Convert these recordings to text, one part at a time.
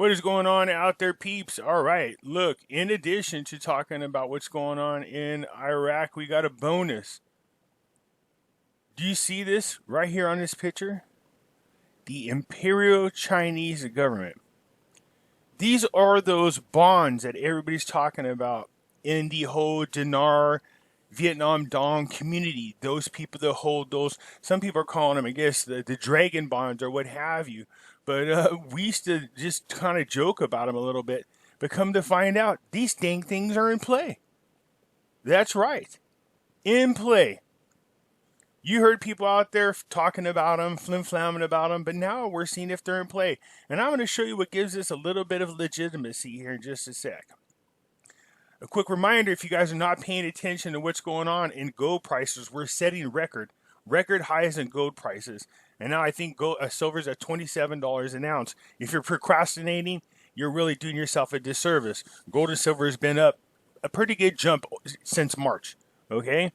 What is going on out there, peeps? All right, look, in addition to talking about what's going on in Iraq, we got a bonus. Do you see this right here on this picture? The Imperial Chinese government. These are those bonds that everybody's talking about in the whole Dinar, Vietnam Dong community. Those people that hold those, some people are calling them, I guess, the dragon bonds or what have you. But we used to just kind of joke about them a little bit. But come to find out, these dang things are in play. That's right. In play. You heard people out there talking about them, flim-flamming about them, but now we're seeing if they're in play. And I'm going to show you what gives this a little bit of legitimacy here in just a sec. A quick reminder, if you guys are not paying attention to what's going on in gold prices, we're setting record highs in gold prices. And now I think silver's at $27 an ounce. If you're procrastinating, you're really doing yourself a disservice. Gold and silver has been up a pretty good jump since March, okay?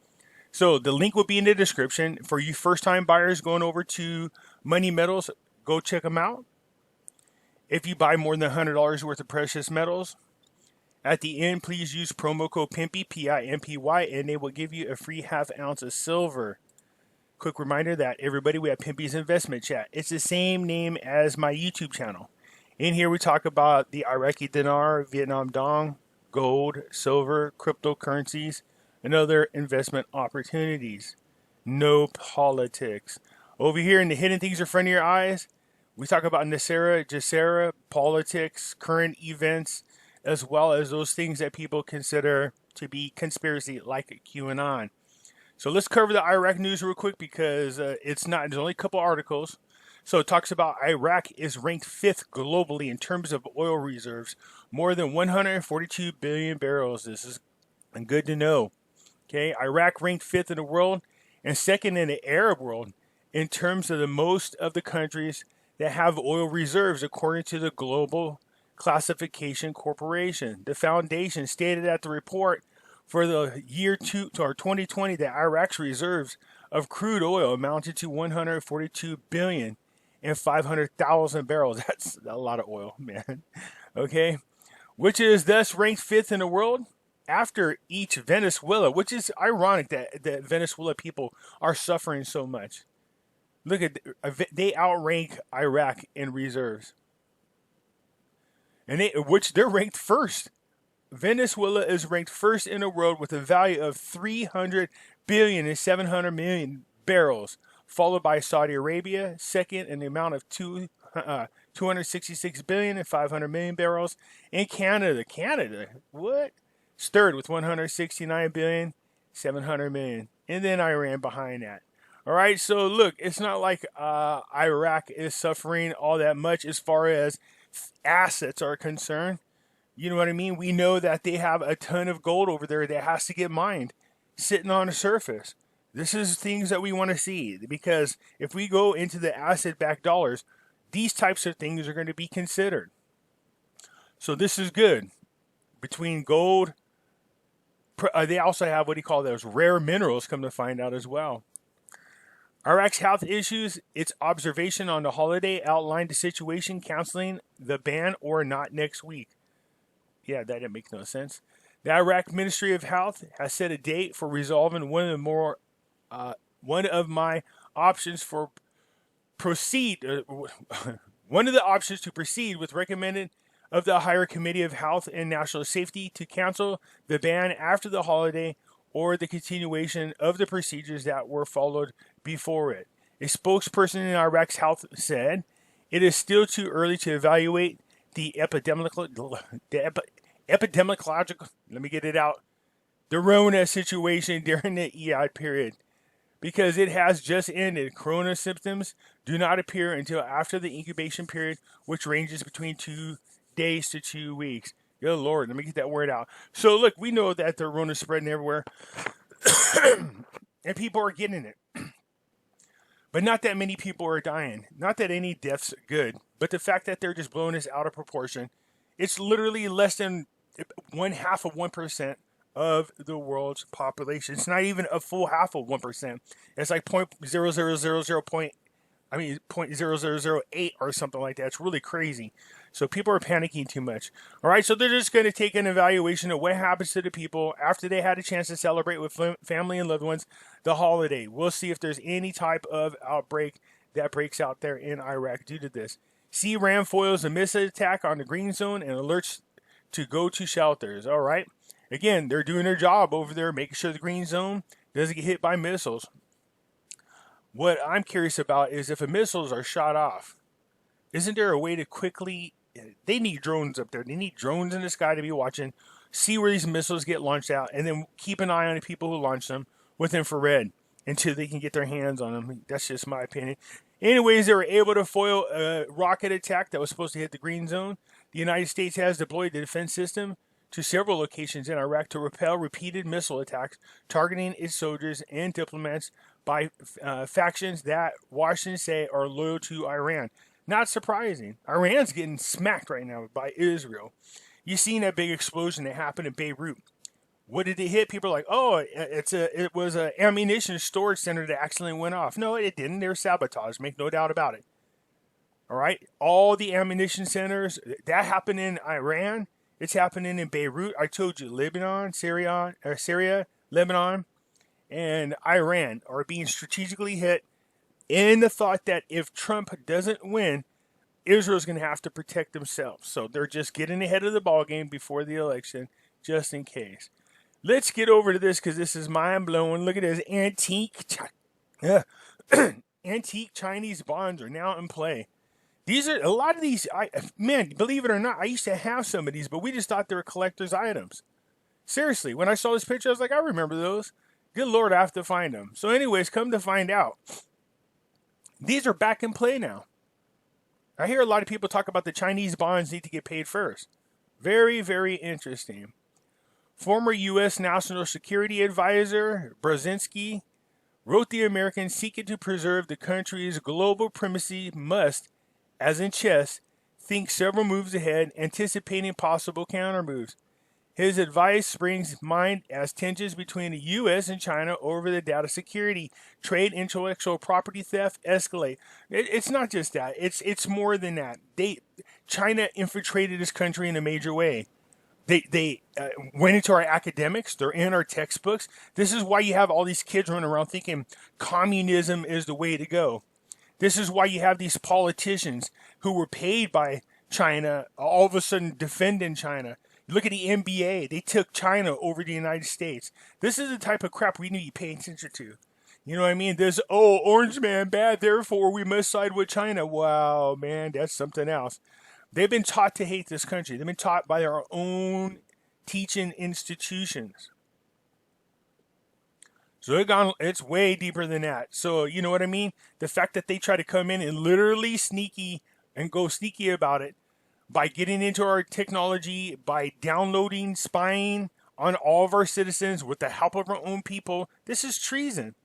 So the link will be in the description. For you first-time buyers going over to Money Metals, go check them out. If you buy more than $100 worth of precious metals, at the end, please use promo code Pimpy, P-I-M-P-Y, and they will give you a free half ounce of silver. Quick reminder that everybody, we have Pimpy's Investment Chat. It's the same name as my YouTube channel. In here, we talk about the Iraqi dinar, Vietnam dong, gold, silver, cryptocurrencies, and other investment opportunities. No politics. Over here in the hidden things in front of your eyes, we talk about NESARA, GESARA, politics, current events, as well as those things that people consider to be conspiracy, like QAnon. So let's cover the Iraq news real quick because there's only a couple articles. So it talks about Iraq is ranked 5th globally in terms of oil reserves, more than 142 billion barrels. This is good to know. Okay, Iraq ranked 5th in the world and 2nd in the Arab world in terms of the most of the countries that have oil reserves, according to the Global Classification Corporation. The foundation stated at the report for the year 2020 that Iraq's reserves of crude oil amounted to 142 billion and 500,000 barrels. That's a lot of oil, man. Okay, which is thus ranked 5th in the world after each Venezuela, which is ironic that the Venezuela people are suffering so much. Look at, they outrank Iraq in reserves. And they're ranked first. Venezuela is ranked first in the world with a value of 300 billion and 700 million barrels, followed by Saudi Arabia, second in the amount of 266 billion and 500 million barrels, and Canada, what? Third with 169 billion, 700 million, and then Iran behind that. All right, so look, it's not like Iraq is suffering all that much as far as assets are concerned. You know what I mean? We know that they have a ton of gold over there that has to get mined, sitting on the surface. This is things that we want to see, because if we go into the asset-backed dollars, these types of things are going to be considered. So this is good. Between gold, they also have what do you call those rare minerals, come to find out as well. Iraq's health issues, its observation on the holiday outlined the situation, canceling the ban or not next week. Yeah, that didn't make no sense. The Iraq Ministry of Health has set a date for resolving one of my options for proceed. One of the options to proceed with recommended of the Higher Committee of Health and National Safety to cancel the ban after the holiday or the continuation of the procedures that were followed before it. A spokesperson in Iraq's health said, "It is still too early to evaluate the epidemiological, let me get it out, the Rona situation during the EI period, because it has just ended. Corona symptoms do not appear until after the incubation period, which ranges between 2 days to 2 weeks. Good Lord, let me get that word out. So look, we know that the Rona is spreading everywhere, and people are getting it. But not that many people are dying. Not that any death's good, but the fact that they're just blowing this out of proportion. It's literally less than 0.5% of the world's population. It's not even a full half of 1%. It's like 0.0008 or something like that. It's really crazy. So people are panicking too much. All right, so they're just going to take an evaluation of what happens to the people after they had a chance to celebrate with family and loved ones the holiday. We'll see if there's any type of outbreak that breaks out there in Iraq due to this. Sea Ram foils a missile attack on the green zone and alerts to go to shelters. All right. Again, they're doing their job over there, making sure the green zone doesn't get hit by missiles. What I'm curious about is if the missiles are shot off, isn't there a way to quickly... They need drones up there. They need drones in the sky to be watching, see where these missiles get launched out, and then keep an eye on the people who launch them with infrared until they can get their hands on them. That's just my opinion. Anyways, they were able to foil a rocket attack that was supposed to hit the green zone. The United States has deployed the defense system to several locations in Iraq to repel repeated missile attacks targeting its soldiers and diplomats by factions that Washington say are loyal to Iran. Not surprising. Iran's getting smacked right now by Israel. You seen that big explosion that happened in Beirut. What did it hit? People are like, oh, it was an ammunition storage center that accidentally went off. No, it didn't. They were sabotaged. Make no doubt about it. All right? All the ammunition centers, that happened in Iran. It's happening in Beirut. I told you, Lebanon, Syria, Lebanon, and Iran are being strategically hit in the thought that if Trump doesn't win, Israel's going to have to protect themselves. So they're just getting ahead of the ballgame before the election, just in case. Let's get over to this because this is mind-blowing. Look at this. Antique Chinese bonds are now in play. These are a lot of these. Man, believe it or not, I used to have some of these, but we just thought they were collector's items. Seriously, when I saw this picture, I was like, I remember those. Good Lord, I have to find them. So anyways, come to find out, these are back in play now. I hear a lot of people talk about the Chinese bonds need to get paid first. Very, very interesting. Former U.S. National Security Advisor Brzezinski wrote the Americans seeking to preserve the country's global primacy must, as in chess, think several moves ahead, anticipating possible countermoves. His advice springs mind as tensions between the U.S. and China over the data security, trade, intellectual property theft escalate. It's not just that. It's more than that. China infiltrated this country in a major way. They went into our academics. They're in our textbooks. This is why you have all these kids running around thinking communism is the way to go. This is why you have these politicians who were paid by China all of a sudden defending China. Look at the NBA. They took China over the United States. This is the type of crap we need to be paying attention to. You know what I mean? There's, Orange Man bad, therefore we must side with China. Wow, man, that's something else. They've been taught to hate this country. They've been taught by our own teaching institutions. So it's way deeper than that. So, you know what I mean? The fact that they try to come in and literally go sneaky about it, by getting into our technology, by downloading, spying on all of our citizens with the help of our own people. This is treason.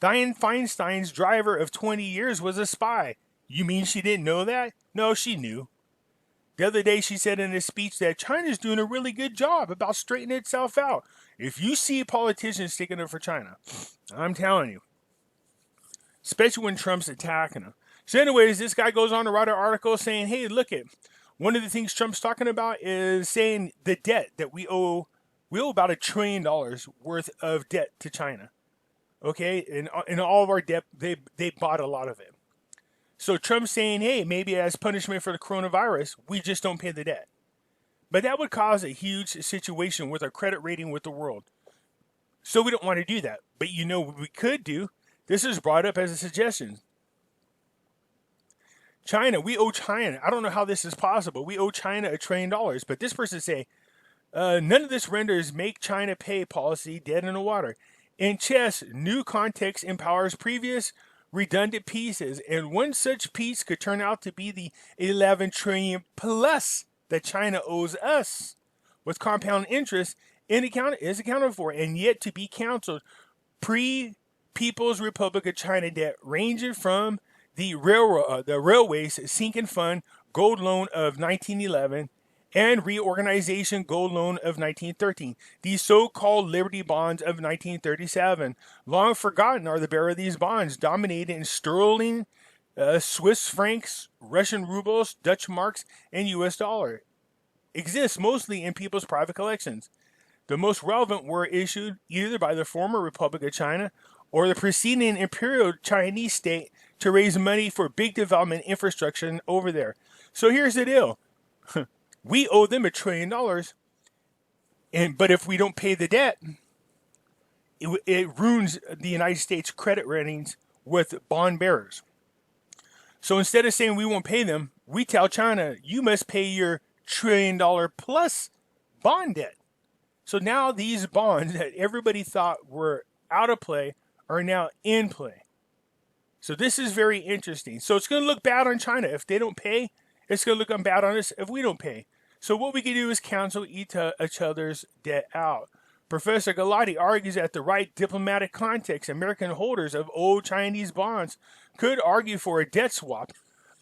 Dianne Feinstein's driver of 20 years was a spy. You mean she didn't know that? No, she knew. The other day she said in a speech that China's doing a really good job about straightening itself out. If you see politicians sticking up for China, I'm telling you, especially when Trump's attacking them. So anyways, this guy goes on to write an article saying, hey, look at one of the things Trump's talking about is saying the debt that we owe about $1 trillion worth of debt to China. Okay, and all of our debt, they bought a lot of it. So Trump's saying, hey, maybe as punishment for the coronavirus, we just don't pay the debt. But that would cause a huge situation with our credit rating with the world. So we don't want to do that. But you know what we could do? This is brought up as a suggestion. China, we owe China. I don't know how this is possible. We owe China $1 trillion. But this person say, none of this renders make China pay policy dead in the water. In chess, new context empowers previous redundant pieces. And one such piece could turn out to be the 11 trillion plus that China owes us, with compound interest is accounted for and yet to be counseled. Pre-People's Republic of China debt ranging from the railways sinking fund gold loan of 1911 and reorganization gold loan of 1913. These so-called Liberty bonds of 1937, long forgotten, are the bearer of these bonds, dominated in sterling Swiss francs, Russian rubles, Dutch marks, and US dollar exist mostly in people's private collections. The most relevant were issued either by the former Republic of China or the preceding Imperial Chinese state to raise money for big development infrastructure over there. So here's the deal. We owe them $1 trillion, but if we don't pay the debt, it ruins the United States credit ratings with bond bearers. So instead of saying we won't pay them, we tell China, you must pay your $1 trillion plus bond debt. So now these bonds that everybody thought were out of play are now in play. So this is very interesting. So it's going to look bad on China. If they don't pay, it's going to look bad on us if we don't pay. So what we can do is cancel each other's debt out. Professor Galati argues that the right diplomatic context, American holders of old Chinese bonds could argue for a debt swap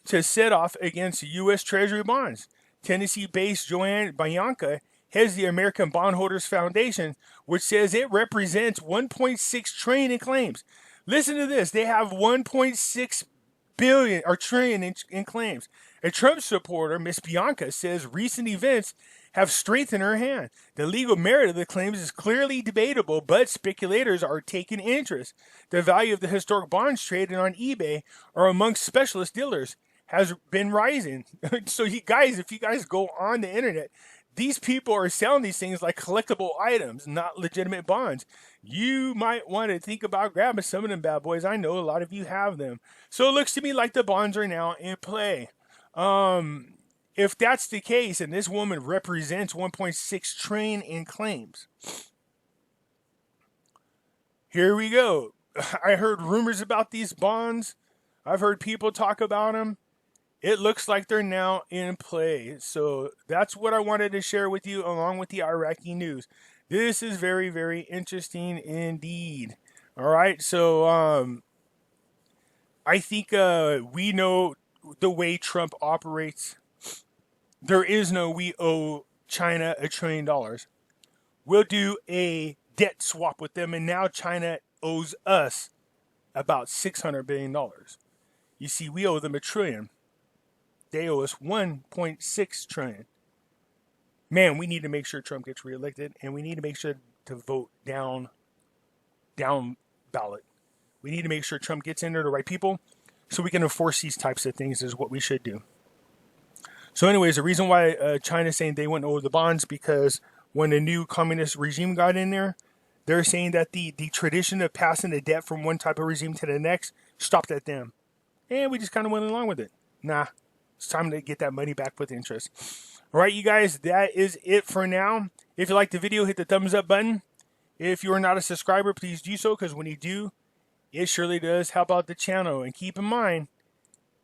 to set off against U.S. Treasury bonds. Tennessee-based Joanne Bianca heads the American Bondholders Foundation, which says it represents $1.6 trillion in claims. Listen to this. They have $1.6 billion or trillion in claims. A Trump supporter, Miss Bianca, says recent events have strengthened her hand. The legal merit of the claims is clearly debatable, but speculators are taking interest. The value of the historic bonds traded on eBay or amongst specialist dealers has been rising. So you guys, if you guys go on the internet, these people are selling these things like collectible items, not legitimate bonds. You might want to think about grabbing some of them bad boys. I know a lot of you have them. So it looks to me like the bonds are now in play. If that's the case, and this woman represents 1.6 trillion in claims, here we go. I heard rumors about these bonds. I've heard people talk about them. It looks like they're now in play. So that's what I wanted to share with you along with the Iraqi news. This is very, very interesting indeed. All right. So I think we know the way Trump operates. There is no we owe China $1 trillion. We'll do a debt swap with them, and now China owes us about $600 billion. You see, we owe them $1 trillion. They owe us $1.6 trillion. Man, we need to make sure Trump gets reelected, and we need to make sure to vote down ballot. We need to make sure Trump gets in there the right people so we can enforce these types of things is what we should do. So anyways, the reason why China's saying they wouldn't owe the bonds because when the new communist regime got in there, they're saying that the tradition of passing the debt from one type of regime to the next stopped at them. And we just kind of went along with it. Nah, it's time to get that money back with interest. All right, you guys, that is it for now. If you liked the video, hit the thumbs up button. If you are not a subscriber, please do so, because when you do, it surely does help out the channel. And keep in mind,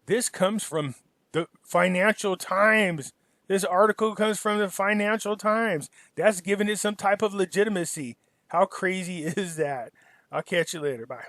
this comes from the Financial Times. This article comes from the Financial Times. That's giving it some type of legitimacy. How crazy is that? I'll catch you later. Bye.